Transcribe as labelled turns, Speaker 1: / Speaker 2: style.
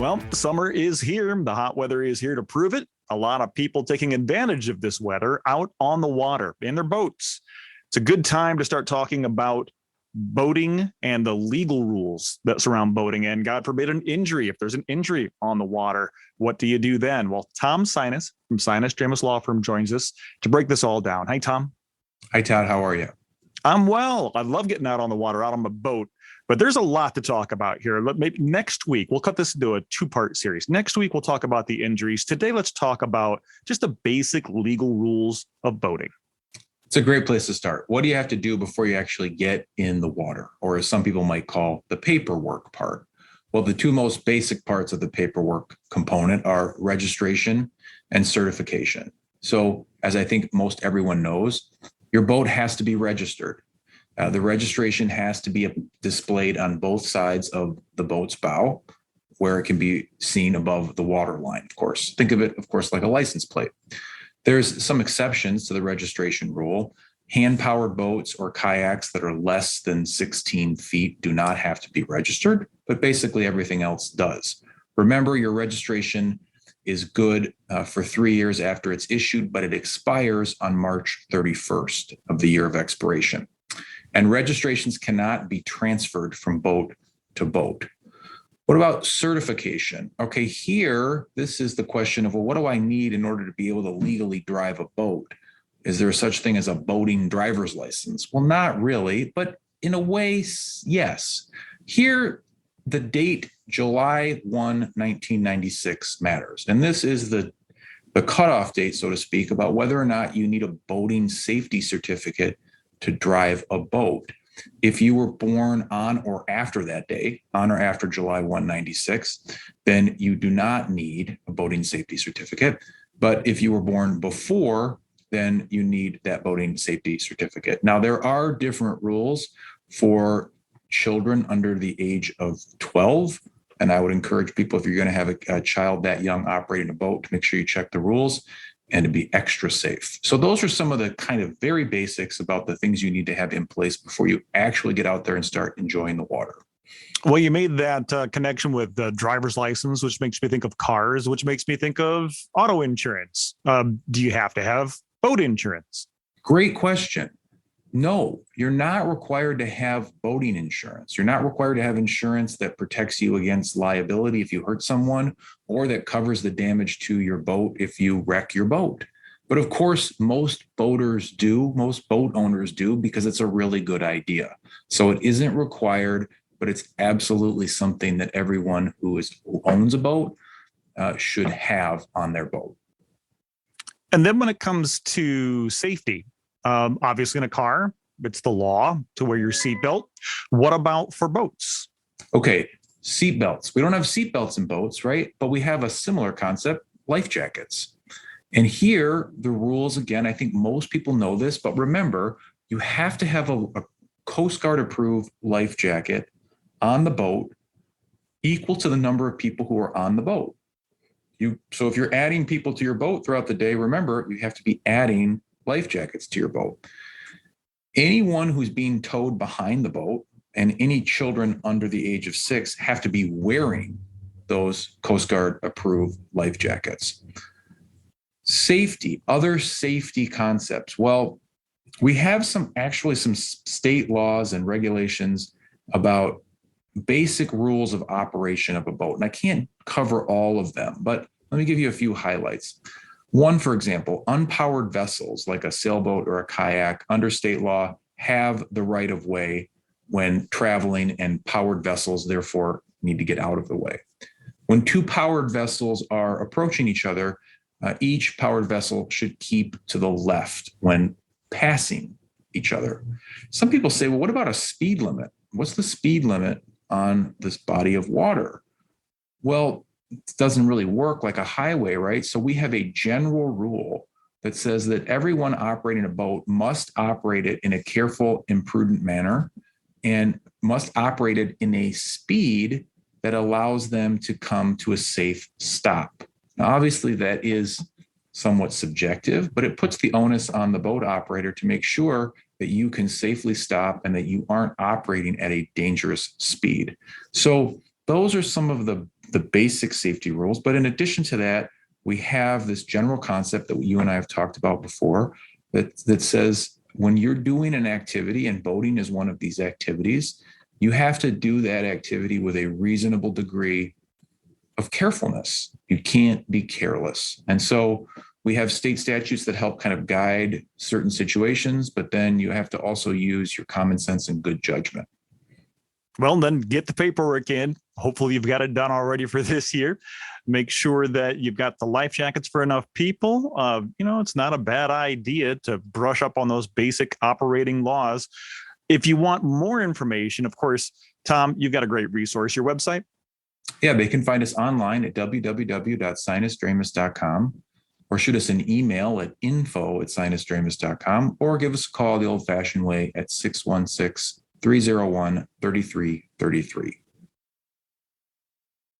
Speaker 1: Well, summer is here. The hot weather is here to prove it. A lot of people taking advantage of this weather out on the water in their boats. It's a good time to start talking about boating and the legal rules that surround boating. And God forbid an injury. If there's an injury on the water, what do you do then? Well, Tom Sinas from Sinas James Law Firm joins us to break this all down. Hey, Tom.
Speaker 2: Hi, Todd. How are you?
Speaker 1: I'm well. I love getting out on the water, out on a boat. But there's a lot to talk about here. Maybe next week, we'll cut this into a two-part series. Next week, we'll talk about the injuries. Today, let's talk about just the basic legal rules of boating.
Speaker 2: It's a great place to start. What do you have to do before you actually get in the water, or as some people might call the paperwork part? Well, the two most basic parts of the paperwork component are registration and certification. So, as I think most everyone knows, your boat has to be registered. The registration has to be displayed on both sides of the boat's bow, where it can be seen above the water line, of course. Think of it, of course, like a license plate. There's some exceptions to the registration rule. Hand-powered boats or kayaks that are less than 16 feet do not have to be registered, but basically everything else does. Remember, your registration is good for 3 years after it's issued, but it expires on March 31st of the year of expiration. And registrations cannot be transferred from boat to boat. What about certification? Okay, here, this is the question of, well, what do I need in order to be able to legally drive a boat? Is there such thing as a boating driver's license? Well, not really, but in a way, yes. Here, the date, July 1, 1996 matters. And this is the cutoff date, so to speak, about whether or not you need a boating safety certificate to drive a boat. If you were born on or after that day, on or after July 1, 96, then you do not need a boating safety certificate. But if you were born before, then you need that boating safety certificate. Now, there are different rules for children under the age of 12. And I would encourage people, if you're going to have a child that young operating a boat, to make sure you check the rules and to be extra safe. So those are some of the kind of very basics about the things you need to have in place before you actually get out there and start enjoying the water.
Speaker 1: Well, you made that connection with the driver's license, which makes me think of cars, which makes me think of auto insurance. Do you have to have boat insurance?
Speaker 2: Great question. No, you're not required to have boating insurance. You're not required to have insurance that protects you against liability if you hurt someone, or that covers the damage to your boat if you wreck your boat. But of course, most boat owners do, because it's a really good idea. So it isn't required, but it's absolutely something that everyone who owns a boat should have on their boat.
Speaker 1: And then when it comes to safety, obviously in a car, it's the law to wear your seatbelt. What about for boats?
Speaker 2: Okay, seatbelts. We don't have seatbelts in boats, right? But we have a similar concept, life jackets. And here, the rules, again, I think most people know this, but remember, you have to have a Coast Guard approved life jacket on the boat equal to the number of people who are on the boat. So if you're adding people to your boat throughout the day, remember, you have to be adding life jackets to your boat. Anyone who's being towed behind the boat and any children under the age of 6 have to be wearing those Coast Guard approved life jackets. Safety, other safety concepts. Well, we have some state laws and regulations about basic rules of operation of a boat. And I can't cover all of them, but let me give you a few highlights. One, for example, unpowered vessels like a sailboat or a kayak under state law have the right of way when traveling, and powered vessels therefore need to get out of the way. When two powered vessels are approaching each other, each powered vessel should keep to the left when passing each other. Some people say, well, what about a speed limit? What's the speed limit on this body of water? Well, it doesn't really work like a highway, right? So we have a general rule that says that everyone operating a boat must operate it in a careful and prudent manner, and must operate it in a speed that allows them to come to a safe stop. Now, obviously, that is somewhat subjective, but it puts the onus on the boat operator to make sure that you can safely stop and that you aren't operating at a dangerous speed. So those are some of the the basic safety rules. But in addition to that, we have this general concept that you and I have talked about before that says when you're doing an activity, and boating is one of these activities, you have to do that activity with a reasonable degree of carefulness. You can't be careless. And so we have state statutes that help kind of guide certain situations, but then you have to also use your common sense and good judgment.
Speaker 1: Well, then get the paperwork in. Hopefully you've got it done already for this year. Make sure that you've got the life jackets for enough people. It's not a bad idea to brush up on those basic operating laws. If you want more information, of course, Tom, you've got a great resource, your website.
Speaker 2: Yeah, they can find us online at www.sinusdramus.com, or shoot us an email at info@sinusdramus.com, or give us a call the old-fashioned way at 616-301-3333.